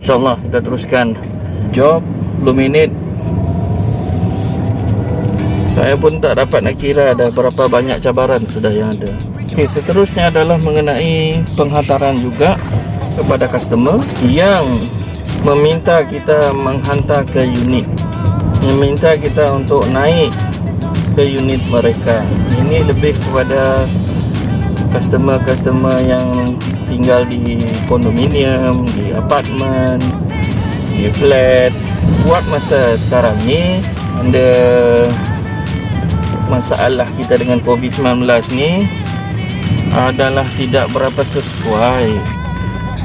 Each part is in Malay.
InsyaAllah kita teruskan job 10 minit. Saya pun tak dapat nak kira ada berapa banyak cabaran sudah yang ada. Okey, seterusnya adalah mengenai penghantaran juga kepada customer yang meminta kita menghantar ke unit, meminta kita untuk naik ke unit mereka. Ini lebih kepada customer-customer yang tinggal di kondominium, di apartmen, di flat. Buat masa sekarang ni ada masalah kita dengan COVID-19 ni adalah tidak berapa sesuai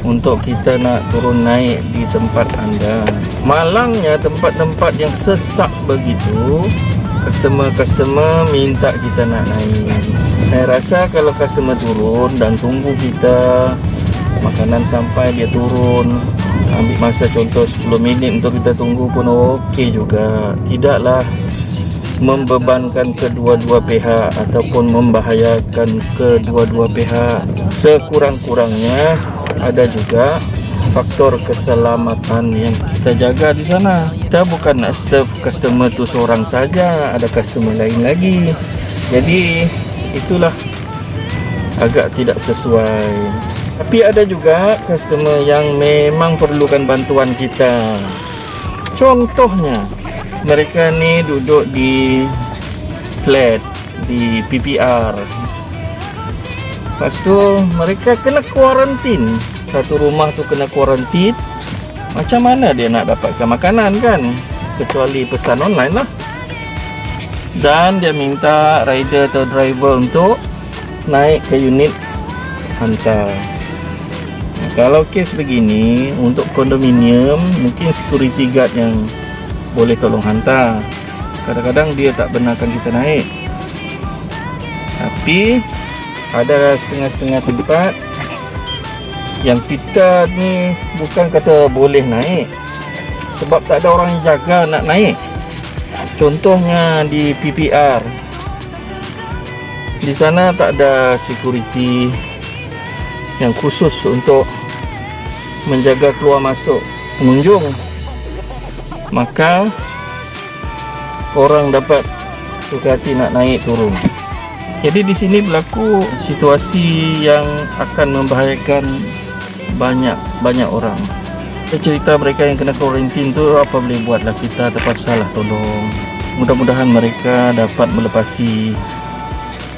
untuk kita nak turun naik di tempat anda. Malangnya tempat-tempat yang sesak begitu, customer minta kita nak naik. Saya rasa kalau customer turun dan tunggu kita makanan sampai dia turun, ambil masa contoh 10 minit untuk kita tunggu pun okey juga. Tidaklah membebankan kedua-dua pihak ataupun membahayakan kedua-dua pihak. Sekurang-kurangnya ada juga faktor keselamatan yang kita jaga di sana. Kita bukan nak serve customer tu seorang saja, ada customer lain lagi. Jadi itulah agak tidak sesuai. Tapi ada juga customer yang memang perlukan bantuan kita. Contohnya, mereka ni duduk di flat, di PPR. Lepas tu mereka kena kuarantin. Satu rumah tu kena kuarantin. Macam mana dia nak dapatkan makanan kan? Kecuali pesan online lah. Dan dia minta rider atau driver untuk naik ke unit hantar. Kalau kes begini, untuk kondominium mungkin security guard yang boleh tolong hantar. Kadang-kadang dia tak benarkan kita naik. Tapi ada setengah-setengah tempat yang kita ni bukan kata boleh naik, sebab tak ada orang yang jaga nak naik. Contohnya di PPR, di sana tak ada security yang khusus untuk menjaga keluar masuk pengunjung. Maka orang dapat suka hati nak naik turun. Jadi di sini berlaku situasi yang akan membahayakan banyak orang. Saya cerita mereka yang kena kuarantin tu apa boleh buatlah, kita terpaksa lah tolong. Mudah-mudahan mereka dapat melepasi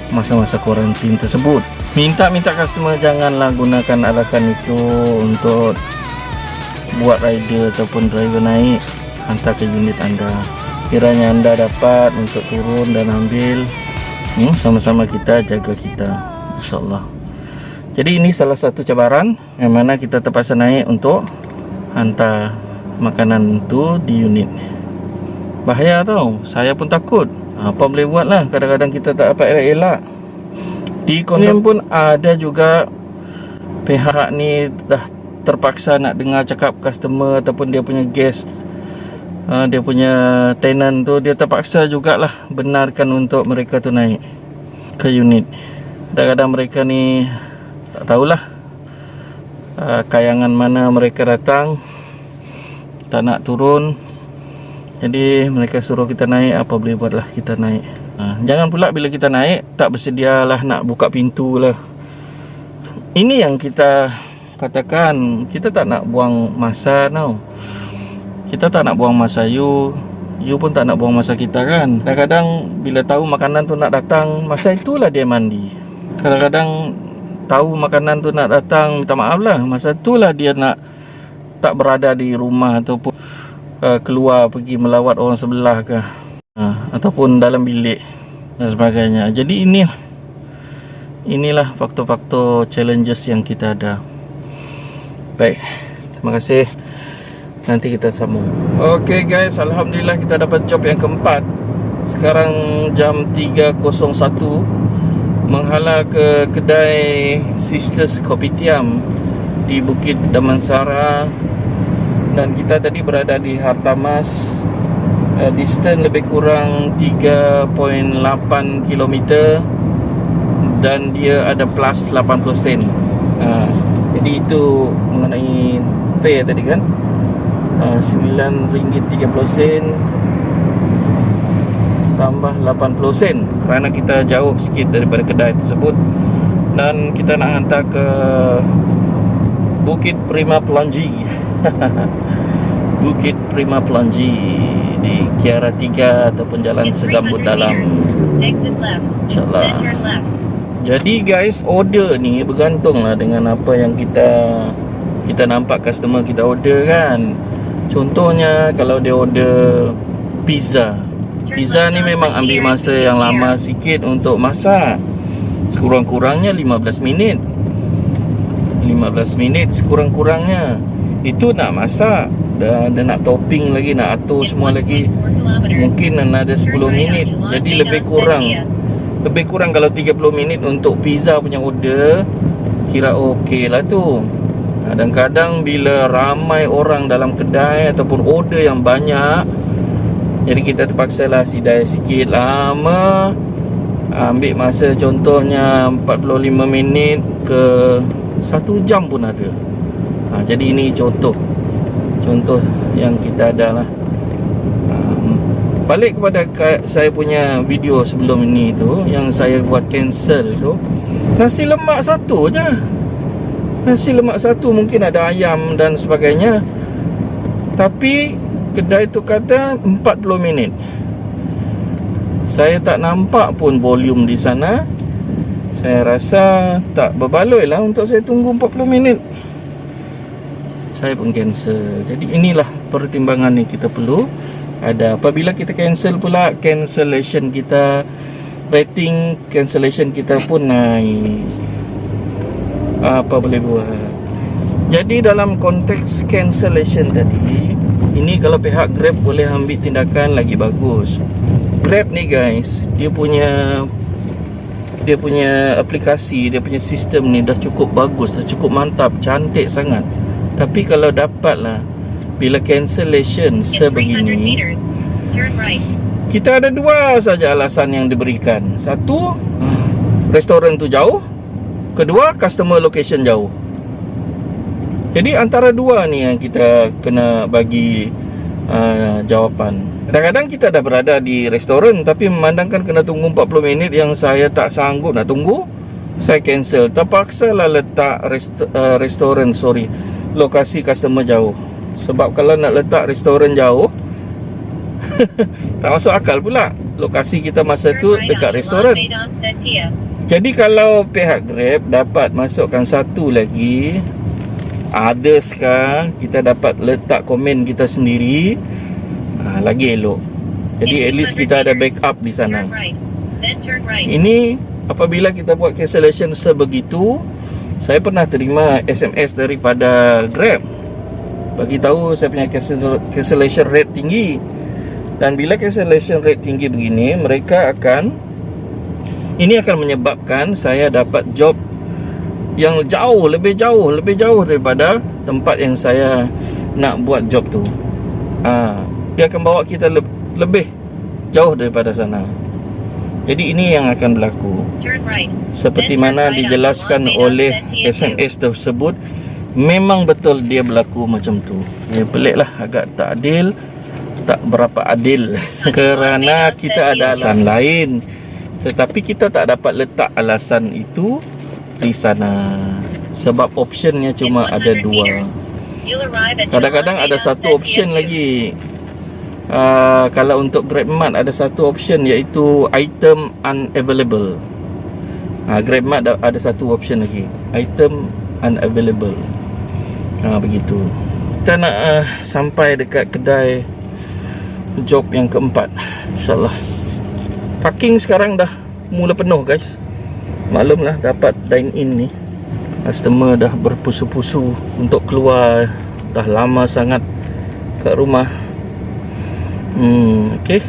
masa-masa kuarantin tersebut. Minta customer janganlah gunakan alasan itu untuk buat rider ataupun driver naik hantar ke unit anda. Kiranya anda dapat untuk turun dan ambil, sama-sama kita jaga kita, insyaAllah. Jadi ini salah satu cabaran yang mana kita terpaksa naik untuk hantar makanan tu di unit. Bahaya tau, saya pun takut. Apa boleh buat lah, kadang-kadang kita tak dapat elak-elak. Di kondominium pun ada juga pihak ni dah terpaksa nak dengar cakap customer ataupun dia punya guest, dia punya tenant tu, dia terpaksa jugalah benarkan untuk mereka tu naik ke unit. Kadang-kadang mereka ni tak tahulah kayangan mana mereka datang, tak nak turun. Jadi mereka suruh kita naik, apa boleh buatlah, kita naik. Jangan pula bila kita naik tak bersedialah nak buka pintu lah. Ini yang kita katakan, kita tak nak buang masa tau. Kita tak nak buang masa you pun tak nak buang masa kita kan. Kadang-kadang bila tahu makanan tu nak datang, masa itulah dia mandi. Kadang-kadang tahu makanan tu nak datang, minta maaf lah, masa itulah dia nak tak berada di rumah ataupun keluar pergi melawat orang sebelah ke, ataupun dalam bilik dan sebagainya. Jadi inilah faktor-faktor challenges yang kita ada. Baik, terima kasih. Nanti kita sambung. Okay guys, alhamdulillah kita dapat job yang keempat. Sekarang jam 3.01, menghala ke kedai Sisters Kopitiam di Bukit Damansara. Dan kita tadi berada di Hartamas. Distance lebih kurang 3.8 km dan dia ada plus 80 sen. Jadi itu mengenai fare tadi kan. RM9.30 tambah 80 sen kerana kita jauh sikit daripada kedai tersebut, dan kita nak hantar ke Bukit Prima Pelangi. Bukit Prima Pelangi di Kiara 3 ataupun Jalan Segambut Dalam, InsyaAllah. Jadi guys, order ni bergantung lah dengan apa yang kita nampak customer kita order kan. Contohnya kalau dia order pizza ni memang ambil masa yang lama sikit untuk masak. Kurang-kurangnya 15 minit. 15 minit sekurang-kurangnya. Itu nak masak. Dan nak topping lagi, nak atur semua lagi, mungkin another 10 minit. Jadi lebih kurang kalau 30 minit untuk pizza punya order, kira okey lah tu. Kadang-kadang bila ramai orang dalam kedai ataupun order yang banyak, jadi kita terpaksa lah sidai sikit lama, ambil masa contohnya 45 minit ke 1 jam pun ada. Jadi ini contoh yang kita ada lah. Balik kepada saya punya video sebelum ini tu, yang saya buat cancel tu, nasi lemak satu je. Nasi lemak satu, mungkin ada ayam dan sebagainya, tapi kedai tu kata 40 minit. Saya tak nampak pun volume di sana. Saya rasa tak berbaloi lah untuk saya tunggu 40 minit. Saya pun cancel. Jadi inilah pertimbangan ni kita perlu ada. Apabila kita cancel pula, cancellation kita, rating cancellation kita pun naik. Apa boleh buat. Jadi dalam konteks cancellation tadi, ini kalau pihak Grab boleh ambil tindakan lagi bagus. Grab ni guys, dia punya aplikasi, dia punya sistem ni dah cukup bagus, dah cukup mantap, cantik sangat. Tapi kalau dapatlah bila cancellation sebegini, kita ada dua saja alasan yang diberikan. Satu, restoran tu jauh. Kedua, customer location jauh. Jadi antara dua ni yang kita kena bagi jawapan. Kadang-kadang kita dah berada di restoran, tapi memandangkan kena tunggu 40 minit yang saya tak sanggup nak tunggu, saya cancel. Terpaksa lah letak restoran, lokasi customer jauh. Sebab kalau nak letak restoran jauh tak masuk akal pula. Lokasi kita masa tu dekat restoran. Jadi kalau pihak Grab dapat masukkan satu lagi, others kah, kita dapat letak komen kita sendiri, lagi elok. Jadi at least kita ada backup di sana. Ini apabila kita buat cancellation sebegitu, saya pernah terima SMS daripada Grab bagi tahu saya punya cancellation rate tinggi. Dan bila cancellation rate tinggi begini, ini akan menyebabkan saya dapat job yang lebih jauh daripada tempat yang saya nak buat job tu. Dia akan bawa kita lebih jauh daripada sana. Jadi ini yang akan berlaku. Seperti mana dijelaskan oleh SMS tersebut, memang betul dia berlaku macam tu. Pelik lah, agak tak adil, tak berapa adil. Kerana kita ada alasan lain, tetapi kita tak dapat letak alasan itu di sana. Sebab optionnya cuma ada dua. Kadang-kadang ada satu option lagi. Kalau untuk GrabMart ada satu option, iaitu item unavailable. GrabMart ada satu option lagi, item unavailable. Begitu. Kita nak sampai dekat kedai job yang keempat, InsyaAllah. Parking sekarang dah mula penuh guys. Maklumlah, dapat dine in ni, customer dah berpusu-pusu untuk keluar. Dah lama sangat kat rumah. Okay.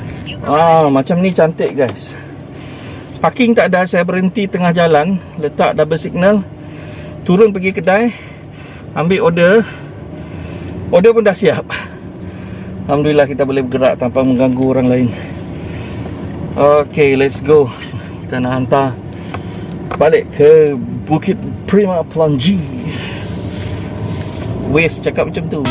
Macam ni cantik guys. Parking tak ada, saya berhenti tengah jalan, letak double signal, turun pergi kedai, ambil order pun dah siap. Alhamdulillah kita boleh bergerak tanpa mengganggu orang lain. Okay, let's go. Kita nak hantar balik ke Bukit Prima Pelangi. Wes cakap macam tu.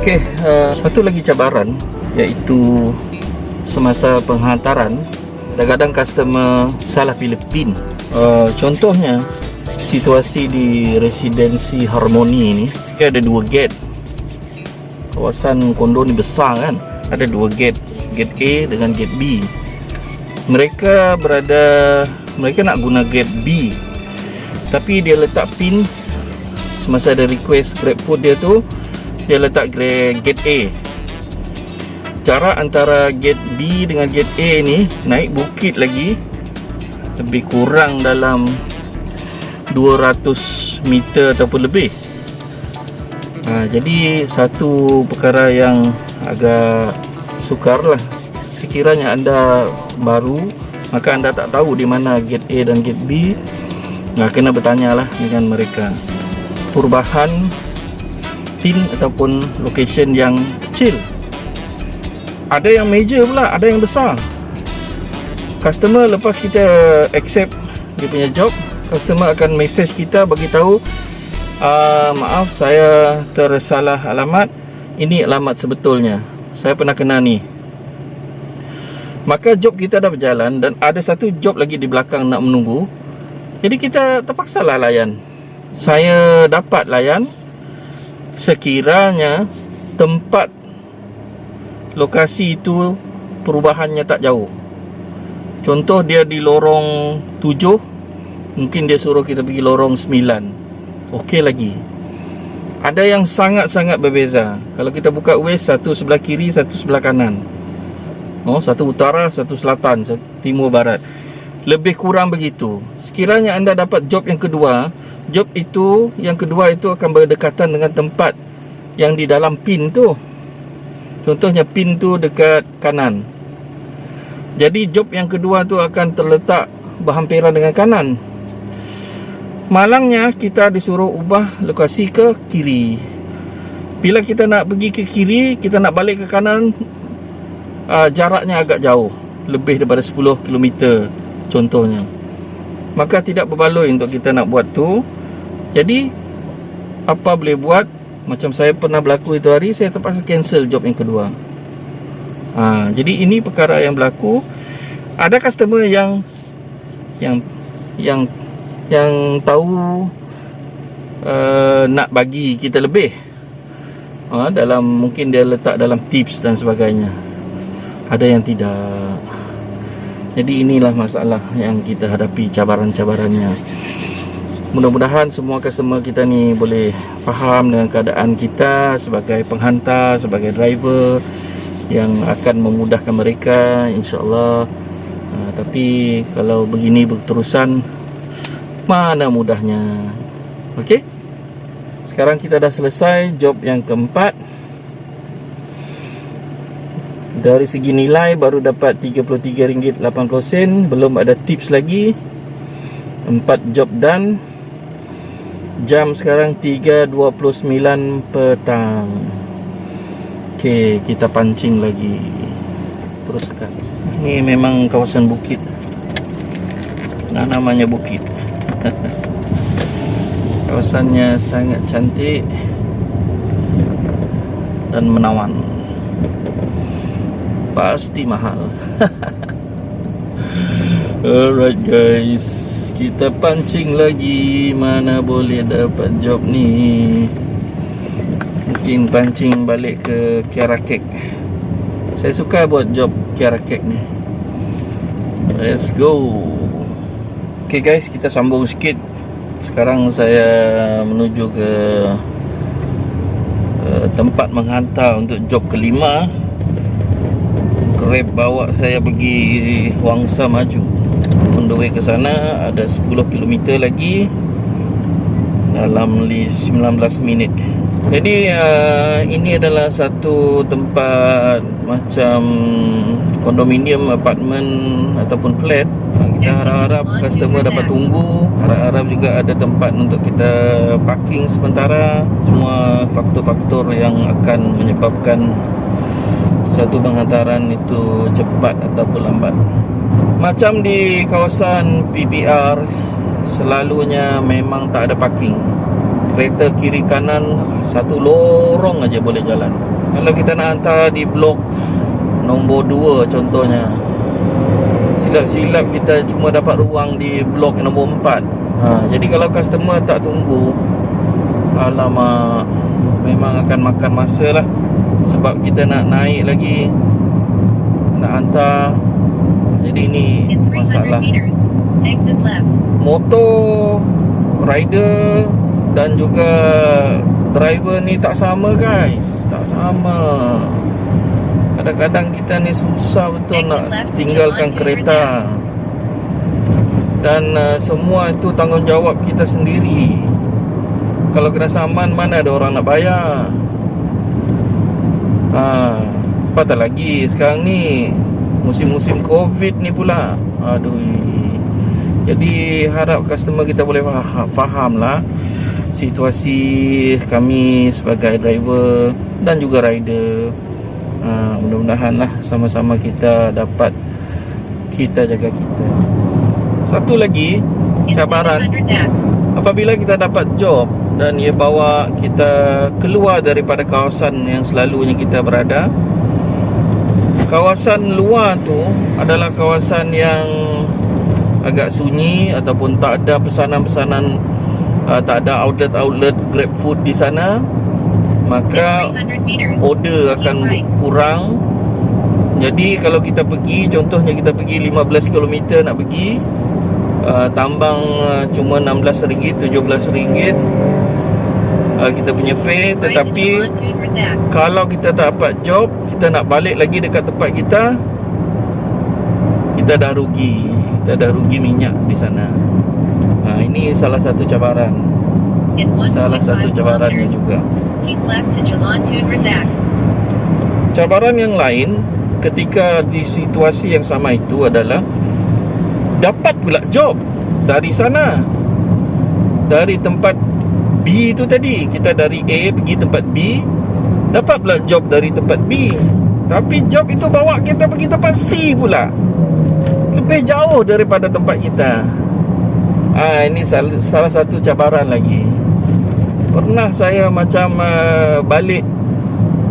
Okey, satu lagi cabaran iaitu semasa penghantaran kadang-kadang customer salah pilih pin. Contohnya situasi di residensi Harmoni ini, dia ada 2 gate. Kawasan kondo ni besar kan, ada 2 gate, gate A dengan gate B. Mereka nak guna gate B, tapi dia letak pin semasa ada request GrabFood dia tu, dia letak gate A. Jarak antara gate B dengan gate A ni naik bukit lagi, lebih kurang dalam 200 meter ataupun lebih. Jadi satu perkara yang agak sukar lah. Sekiranya anda baru, maka anda tak tahu di mana gate A dan gate B, kena bertanya lah dengan mereka. Perubahan pin ataupun location yang kecil, ada yang major pula, ada yang besar. Customer lepas kita accept dia punya job, customer akan message kita bagi tahu, maaf saya tersalah alamat, ini alamat sebetulnya, saya pernah kena ni. Maka job kita dah berjalan dan ada satu job lagi di belakang nak menunggu, jadi kita terpaksalah layan. Saya dapat layan sekiranya tempat lokasi itu perubahannya tak jauh. Contoh dia di lorong 7, mungkin dia suruh kita pergi lorong 9, okey lagi. Ada yang sangat-sangat berbeza. Kalau kita buka Waze, satu sebelah kiri, satu sebelah kanan, satu utara, satu selatan, satu timur barat. Lebih kurang begitu. Sekiranya anda dapat job yang kedua, job itu yang kedua itu akan berdekatan dengan tempat yang di dalam pin tu. Contohnya pin tu dekat kanan, jadi job yang kedua tu akan terletak berhampiran dengan kanan. Malangnya kita disuruh ubah lokasi ke kiri. Bila kita nak pergi ke kiri, kita nak balik ke kanan, jaraknya agak jauh, lebih daripada 10 km contohnya. Maka tidak berbaloi untuk kita nak buat tu. Jadi apa boleh buat? Macam saya pernah berlaku itu hari, saya terpaksa cancel job yang kedua. Jadi ini perkara yang berlaku. Ada customer yang tahu nak bagi kita lebih, dalam mungkin dia letak dalam tips dan sebagainya. Ada yang tidak. Jadi inilah masalah yang kita hadapi, cabaran-cabarannya. Mudah-mudahan semua customer kita ni boleh faham dengan keadaan kita sebagai penghantar, sebagai driver yang akan memudahkan mereka, insya-Allah. Tapi kalau begini berterusan, mana mudahnya. Okey. Sekarang kita dah selesai job yang keempat. Dari segi nilai baru dapat RM33.80, belum ada tips lagi. 4 job done. Jam sekarang 3.29 petang. Okey, kita pancing lagi. Teruskan. Ini memang kawasan bukit. Namanya bukit. Kawasannya sangat cantik dan menawan. Pasti mahal. Alright guys, kita pancing lagi. Mana boleh dapat job ni. Mungkin pancing balik ke Kiara Cake. Saya suka buat job Kiara Cake ni. Let's go. Okay guys, kita sambung sikit. Sekarang saya menuju ke tempat menghantar untuk job kelima. Grab bawa saya pergi Wangsa Maju. On the way ke sana ada 10 km lagi, dalam 19 minit. Jadi ini adalah satu tempat macam kondominium, apartmen ataupun flat. Kita harap-harap customer dapat tunggu, harap-harap juga ada tempat untuk kita parking sementara. Semua faktor-faktor yang akan menyebabkan suatu penghantaran itu cepat ataupun lambat. Macam di kawasan PBR, selalunya memang tak ada parking. Kereta kiri kanan satu lorong aja boleh jalan. Kalau kita nak hantar di blok nombor 2 contohnya, silap-silap kita cuma dapat ruang di blok nombor 4. Jadi kalau customer tak tunggu, alamak, memang akan makan masa lah. Sebab kita nak naik lagi, nak hantar. Jadi ini masalah. Motor, rider dan juga driver ni tak sama guys. Tak sama. Kadang-kadang kita ni susah betul nak tinggalkan kereta. Dan semua itu tanggungjawab kita sendiri. Kalau kena saman, mana ada orang nak bayar. Apatah lagi sekarang ni musim-musim Covid ni pula. Aduh. Jadi harap customer kita boleh faham lah situasi kami sebagai driver dan juga rider. Mudah-mudahan lah sama-sama kita dapat kita jaga kita. Satu lagi cabaran, apabila kita dapat job dan ia bawa kita keluar daripada kawasan yang selalunya kita berada. Kawasan luar tu adalah kawasan yang agak sunyi ataupun tak ada pesanan-pesanan, tak ada outlet Grab food di sana, maka order akan kurang. Jadi kalau kita pergi, contohnya kita pergi 15 km nak pergi, tambang cuma RM16, RM17 kita punya fare. Tetapi kalau kita tak dapat job, kita nak balik lagi dekat tempat kita, kita dah rugi. Kita dah rugi minyak di sana. Ini salah satu cabaran. Salah satu cabarannya juga. Cabaran yang lain ketika di situasi yang sama itu adalah dapat pula job dari sana, dari tempat B itu tadi. Kita dari A pergi tempat B, dapat pula job dari tempat B. Tapi job itu bawa kita pergi tempat C pula, lebih jauh daripada tempat kita. Ini salah satu cabaran lagi. Pernah saya macam balik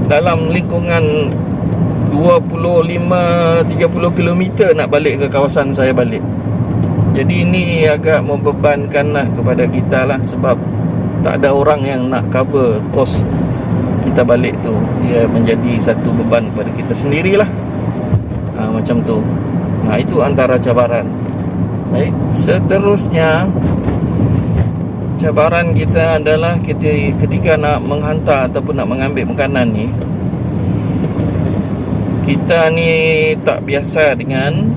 dalam lingkungan 25-30 km nak balik ke kawasan saya balik. Jadi ini agak membebankan lah kepada kita lah, sebab tak ada orang yang nak cover kos kita balik tu. Ia menjadi satu beban kepada kita sendirilah. Macam tu. Itu antara cabaran. Baik, seterusnya cabaran kita adalah ketika nak menghantar ataupun nak mengambil makanan ni, kita ni tak biasa dengan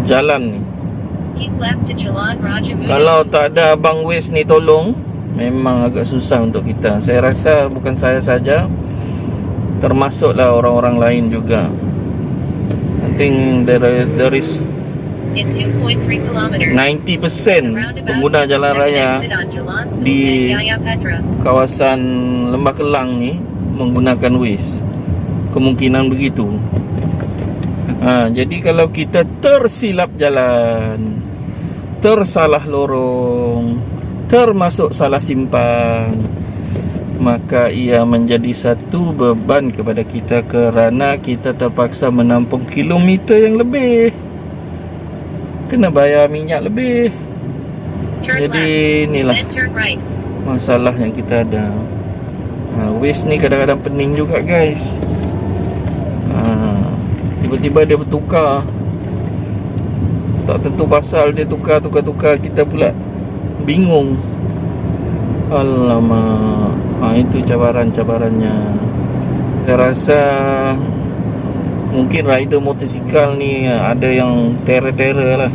jalan ni. Kalau tak ada Abang Wes ni tolong, memang agak susah untuk kita. Saya rasa bukan saya saja, termasuklah orang-orang lain juga. I think there is 90% pengguna jalan raya di kawasan Lembah Kelang ni menggunakan Waze. Kemungkinan begitu. Jadi kalau kita tersilap jalan, tersalah lorong, termasuk salah simpang, maka ia menjadi satu beban kepada kita kerana kita terpaksa menampung kilometer yang lebih, kena bayar minyak lebih. Jadi inilah masalah yang kita ada. Waze ni kadang-kadang pening juga guys. Tiba-tiba dia bertukar, tak tentu pasal dia tukar, kita pula bingung. Alamak. Itu cabaran-cabarannya. Saya rasa mungkin rider motosikal ni ada yang terror-terror lah.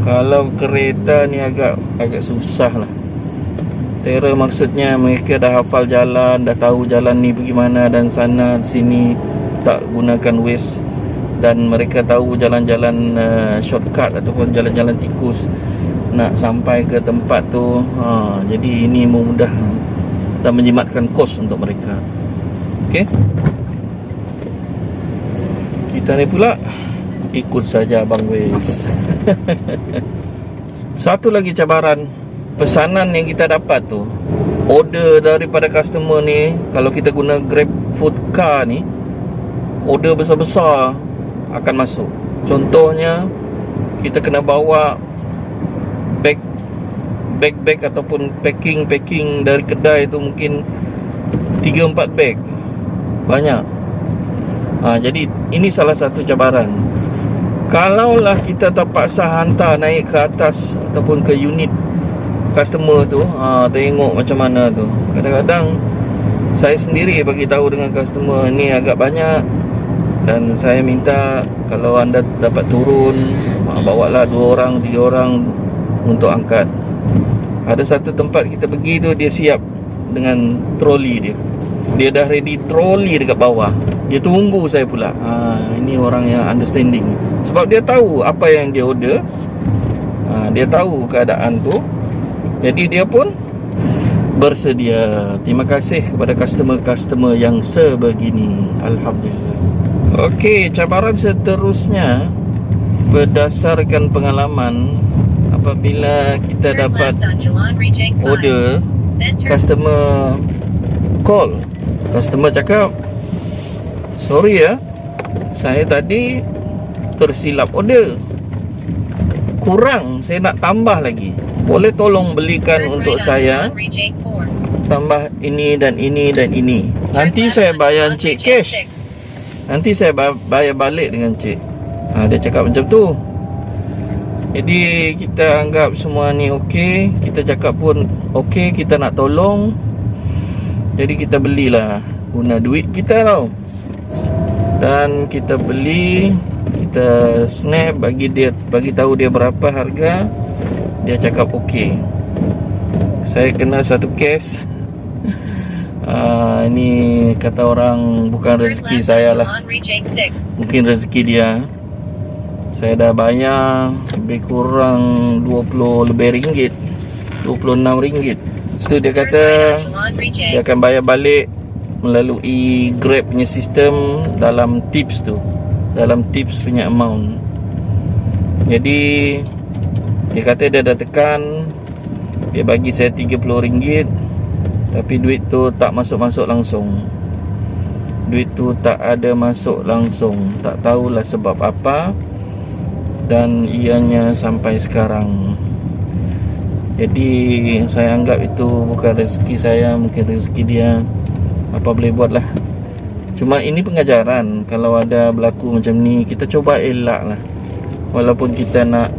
Kalau kereta ni agak susah lah. Terror maksudnya mereka dah hafal jalan, dah tahu jalan ni pergi mana dan sana sini, tak gunakan Waze, dan mereka tahu jalan-jalan shortcut ataupun jalan-jalan tikus nak sampai ke tempat tu. Jadi ini memudah dan menjimatkan kos untuk mereka. Okey, kita ni pula ikut saja Abang Waze. Satu lagi cabaran, pesanan yang kita dapat tu order daripada customer ni, kalau kita guna Grab Food Car ni, order besar-besar akan masuk. Contohnya, kita kena bawa bag ataupun packing dari kedai tu mungkin 3-4 bag. Banyak. Jadi ini salah satu cabaran. Kalaulah kita terpaksa hantar naik ke atas ataupun ke unit customer tu, tengok macam mana tu. Kadang-kadang saya sendiri bagi tahu dengan customer, ni agak banyak dan saya minta kalau anda dapat turun, bawalah 2 orang 3 orang untuk angkat. Ada satu tempat kita pergi tu, dia siap dengan troli dia. Dia dah ready troli dekat bawah. Dia tunggu saya pula. Ini orang yang understanding. Sebab dia tahu apa yang dia order. Dia tahu keadaan tu. Jadi dia pun bersedia. Terima kasih kepada customer-customer yang sebegini. Alhamdulillah. Okey, cabaran seterusnya berdasarkan pengalaman, apabila kita dapat order, customer call, customer cakap, sorry ya, saya tadi tersilap order, kurang, saya nak tambah lagi, boleh tolong belikan untuk saya tambah ini dan ini dan ini. Nanti saya bayar cek cash, nanti saya bayar balik dengan cek. Dia cakap macam tu. Jadi kita anggap semua ni okey, kita cakap pun okey, kita nak tolong. Jadi kita belilah guna duit kita tau. Dan kita beli, kita snap, bagi tahu dia berapa harga. Dia cakap okey. Saya kena satu cash. Ini kata orang bukan rezeki saya lah, mungkin rezeki dia. Saya dah bayar lebih kurang 20 lebih ringgit, 26 ringgit. Lepas tu dia kata dia akan bayar balik melalui Grab punya sistem dalam tips tu, dalam tips punya amount. Jadi dia kata dia dah tekan, dia bagi saya 30 ringgit, tapi duit tu tak masuk-masuk langsung. Duit tu tak ada masuk langsung. Tak tahulah sebab apa, dan ianya sampai sekarang. Jadi saya anggap itu bukan rezeki saya, mungkin rezeki dia. Apa boleh buat lah. Cuma ini pengajaran. Kalau ada berlaku macam ni, kita cuba elak lah. Walaupun kita nak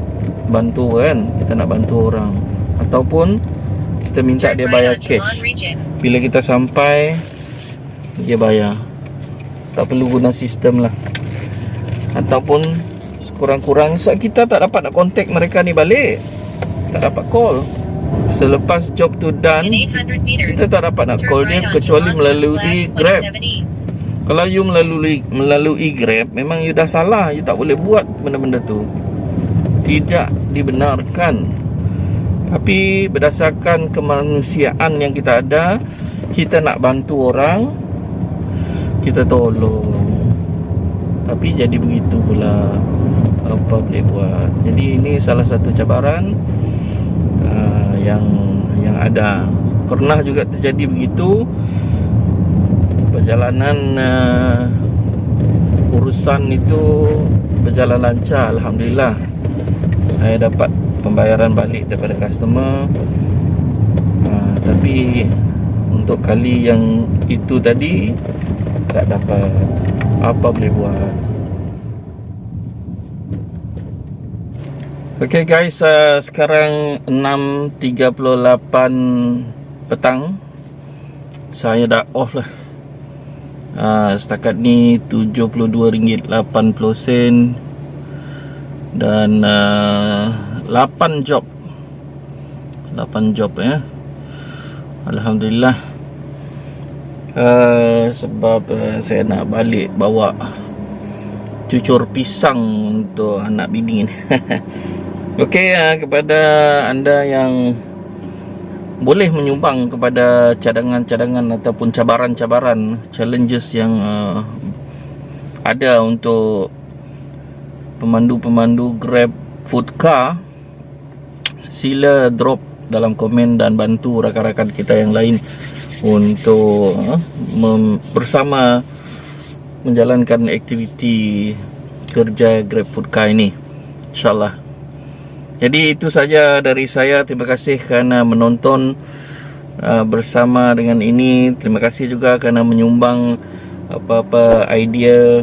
bantu kan, kita nak bantu orang, ataupun kita minta dia bayar cash. Bila kita sampai, dia bayar. Tak perlu guna sistem lah. Ataupun kurang-kurang kita tak dapat nak contact mereka ni balik, tak dapat call. Selepas job tu done, kita tak dapat nak call dia kecuali melalui Grab. Kalau you melalui Grab, memang you dah salah. You tak boleh buat benda-benda tu, tidak dibenarkan. Tapi berdasarkan kemanusiaan yang kita ada, kita nak bantu orang, kita tolong. Tapi jadi begitu pula, apa boleh buat. Jadi ini salah satu cabaran yang ada. Pernah juga terjadi begitu. Perjalanan urusan itu berjalan lancar, alhamdulillah. Saya dapat pembayaran balik daripada customer. Tapi untuk kali yang itu tadi tak dapat. Apa boleh buat. Okay guys, sekarang 6.38 petang. Saya dah off lah. Setakat ni RM72.80. Dan 8 job ya. Alhamdulillah. Sebab saya nak balik bawa cucur pisang untuk anak bini ni. Okey, kepada anda yang boleh menyumbang kepada cadangan-cadangan ataupun cabaran-cabaran, challenges yang ada untuk pemandu-pemandu Grab Food Car, sila drop dalam komen dan bantu rakan-rakan kita yang lain untuk bersama menjalankan aktiviti kerja GrabFood Car ini, insyaAllah. Jadi itu saja dari saya. Terima kasih kerana menonton bersama dengan ini. Terima kasih juga kerana menyumbang apa-apa idea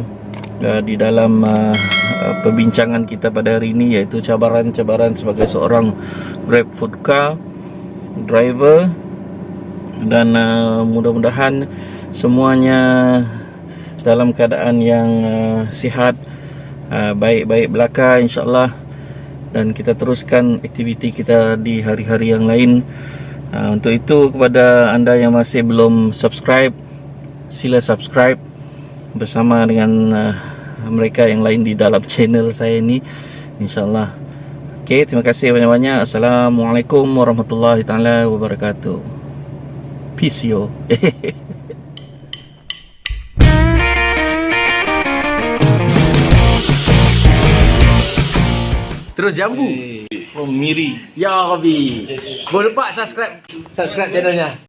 di dalam perbincangan kita pada hari ini, iaitu cabaran-cabaran sebagai seorang GrabFood Car driver. Dan mudah-mudahan semuanya dalam keadaan yang sihat, baik-baik belaka, insyaAllah. Dan kita teruskan aktiviti kita di hari-hari yang lain. Untuk itu, kepada anda yang masih belum subscribe, sila subscribe bersama dengan mereka yang lain di dalam channel saya ini, insyaAllah. Oke, terima kasih banyak-banyak. Assalamualaikum warahmatullahi taala wabarakatuh. Peace yo. Terus jambu From Miri. Ya Rabbi. Boleh lupa subscribe channelnya.